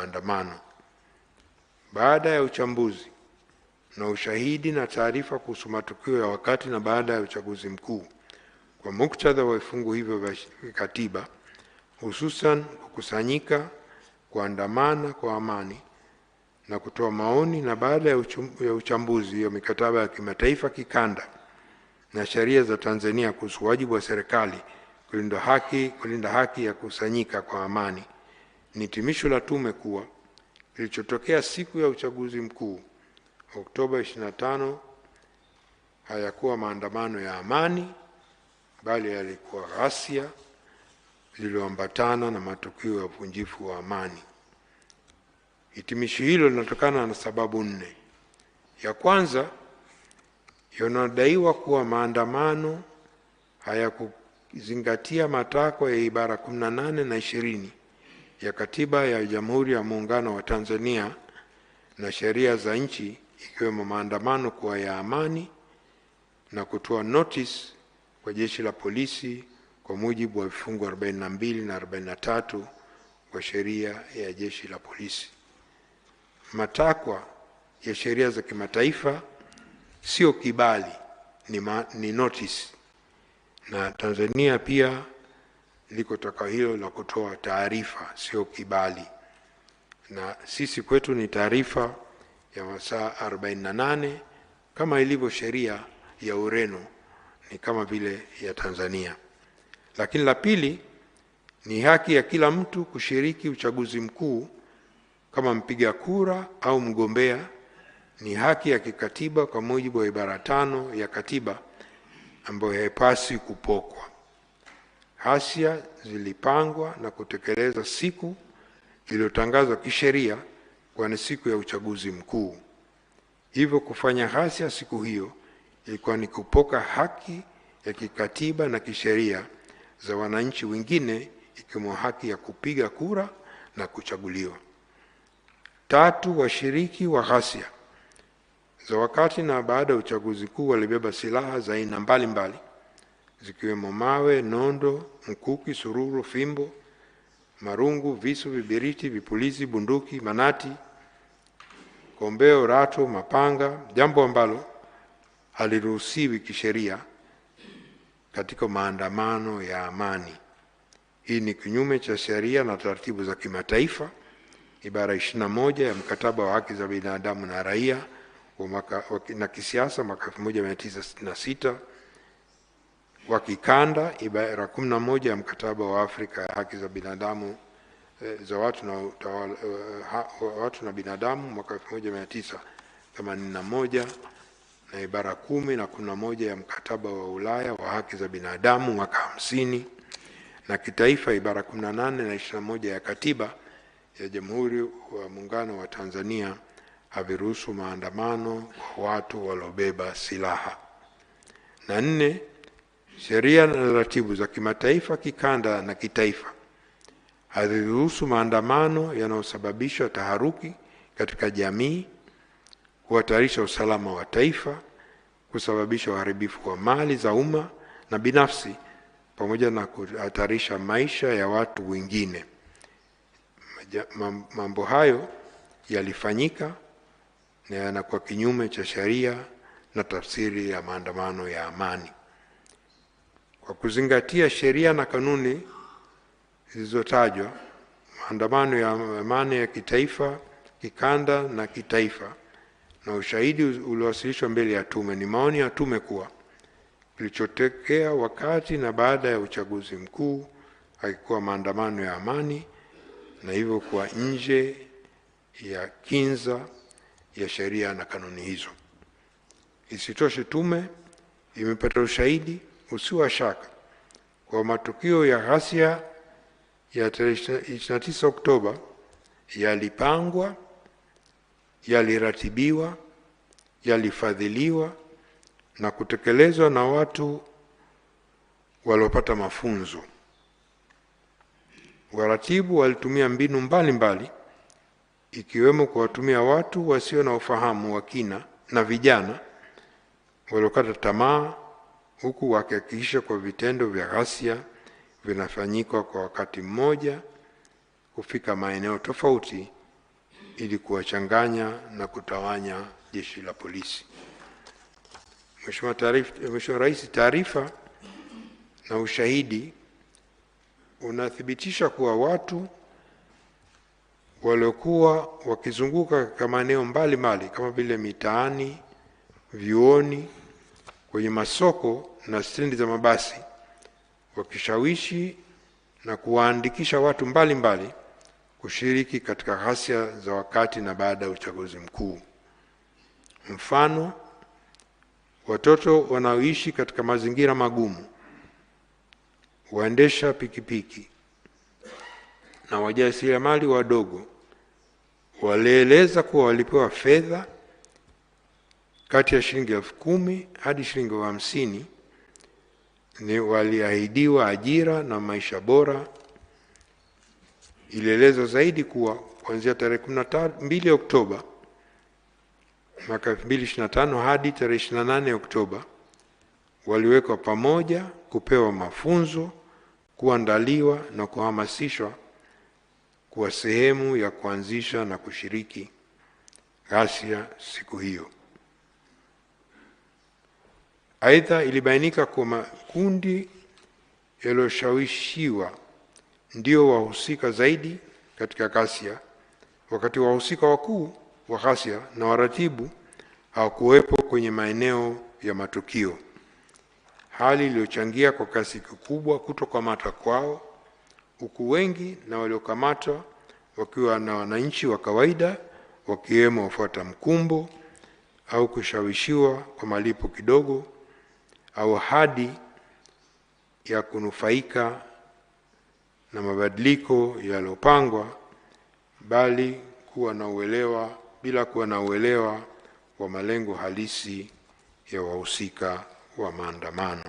maandamano. Baada ya uchambuzi na ushahidi na taarifa kuhusu matukio ya wakati na baada ya uchaguzi mkuu kwa muktadha wa vifungu hivyo vya katiba, hususan kukusanyika, kuandamana kwa amani na kutoa maoni, na baada ya uchambuzi wa mikataba ya kimataifa, kikanda na sheria za Tanzania kuhusu wajibu wa serikali kulinda haki ya kusanyika kwa amani, ni hitimisho la tume kuwa kilichotokea siku ya uchaguzi mkuu Oktoba 25 hayakuwa maandamano ya amani, bali yalikuwa ghasia zilizoambatana na matukio ya uvunjifu wa amani. Hitimisho hilo linatokana na sababu 4. Ya kwanza, yanadaiwa kuwa maandamano hayakuzingatia matakwa ya ibara 18 na 20 ya Katiba ya Jamhuri ya Muungano wa Tanzania na sheria za nchi, ikiwemo maandamano kuwa ya amani na kutoa notice kwa jeshi la polisi kwa mujibu wa vifungu 42 na 43 kwa sheria ya jeshi la polisi. Matakwa ya sheria za kimataifa sio kibali, ni notice, na Tanzania pia liko takwa hilo la kutoa taarifa, sio kibali, na sisi kwetu ni taarifa ya masaa 48 kama ilivyo sheria ya Ureno, ni kama vile ya Tanzania. Lakini la pili ni haki ya kila mtu kushiriki uchaguzi mkuu kama mpiga kura au mgombea. Ni haki ya kikatiba kwa mujibu wa ibara 5 ya katiba ambayo haipaswi kupokwa. Ghasia zilipangwa na kutekeleza siku iliyotangazwa kisheria kwa ni siku ya uchaguzi mkuu. Hivyo kufanya ghasia siku hiyo ilikuwa ni kupoka haki ya kikatiba na kisheria za wananchi wengine, ikiwemo haki ya kupiga kura na kuchaguliwa. 3, washiriki wa ghasia za wakati na baada ya uchaguzi mkuu walibeba silaha za aina mbalimbali zikiwemo mawe, nondo, mkuki, sururu, fimbo, marungu, visu, vibiriti, vipulizi, bunduki, manati, kombeo, rato, mapanga, jambo ambalo haliruhusiwi kisheria katika maandamano ya amani. Hii ni kinyume cha sheria na taratibu za kimataifa, ibara 21 ya mkataba wa haki za binadamu na raia na kisiasa mwaka 1966, wa kikanda ibara 11 ya mkataba wa Afrika ya haki za binadamu za watu na binadamu mwaka 1981, na ibara 10 na 11 ya mkataba wa Ulaya wa haki za binadamu mwaka 50, na kitaifa ibara 18 na 21 ya katiba ya Jamhuri ya Muungano wa Tanzania haviruhusu maandamano kwa watu waliobeba silaha. Na 4, sheria na taratibu za kimataifa, kikanda na kitaifa haziruhusu maandamano yanayosababisha taharuki katika jamii, kuhatarisha usalama wa taifa, kusababisha uharibifu wa mali za umma na binafsi, pamoja na kuhatarisha maisha ya watu wengine. Mambo hayo yalifanyika na yanakuwa kinyume cha sheria na tafsiri ya maandamano ya amani. Kwa kuzingatia sheria na kanuni zilizotajwa, maandamano ya amani ya kitaifa, kikanda na kitaifa, na ushahidi uliowasilishwa mbele ya tume, ni maoni ya tume kuwa kilichotokea wakati na baada ya uchaguzi mkuu haikuwa maandamano ya amani, na hivyo kuwa nje ya kinza ya sheria na kanuni hizo. Isitoshe, tume imepata ushahidi usio wa shaka kwa matukio ya ghasia ya 29 Oktoba yalipangwa, yaliratibiwa, yalifadhiliwa na kutekelezwa na watu waliopata mafunzo. Waratibu walitumia mbinu mbalimbali, ikiwemo kuwatumia watu wasio na ufahamu wa kina na vijana waliokata tamaa, huku wakihakikisha kwa vitendo vya ghasia vinafanyika kwa wakati mmoja, kufika maeneo tofauti ili kuwachanganya na kutawanya jeshi la polisi. Mheshimiwa Rais, taarifa na ushahidi unathibitisha kuwa watu waliokuwa wakizunguka katika maeneo mbalimbali kama vile mitaani, vyuoni, kwenye masoko na stendi za mabasi wakishawishi na kuwaandikisha watu mbalimbali kushiriki katika ghasia za wakati na baada ya uchaguzi mkuu. Mfano, watoto wanaoishi katika mazingira magumu, waendesha pikipiki na wajasiriamali wadogo walieleza kuwa walipewa fedha kati ya shilingi 10,000 hadi shilingi 50,000, ni waliahidiwa ajira na maisha bora. Ilielezwa zaidi kuwa kuanzia tarehe 12 Oktoba mwaka 2025 hadi tarehe 28 Oktoba waliwekwa pamoja kupewa mafunzo, kuandaliwa na kuhamasishwa kuwa sehemu ya kuanzisha na kushiriki ghasia siku hiyo. Aidha, ilibainika kuwa makundi yaliyoshawishiwa ndio wahusika zaidi katika ghasia, wakati wahusika wakuu wa ghasia na waratibu hawakuwepo kwenye maeneo ya matukio, hali iliyochangia kwa kasi kubwa kutokamatwa kwao, huku wengi na waliokamatwa wakiwa na wananchi wa kawaida, wakiwemo wafuata mkumbo au kushawishiwa kwa malipo kidogo au hadi ya kunufaika na mabadiliko yaliyopangwa bila kuwa na uelewa wa malengo halisi ya wahusika wa maandamano.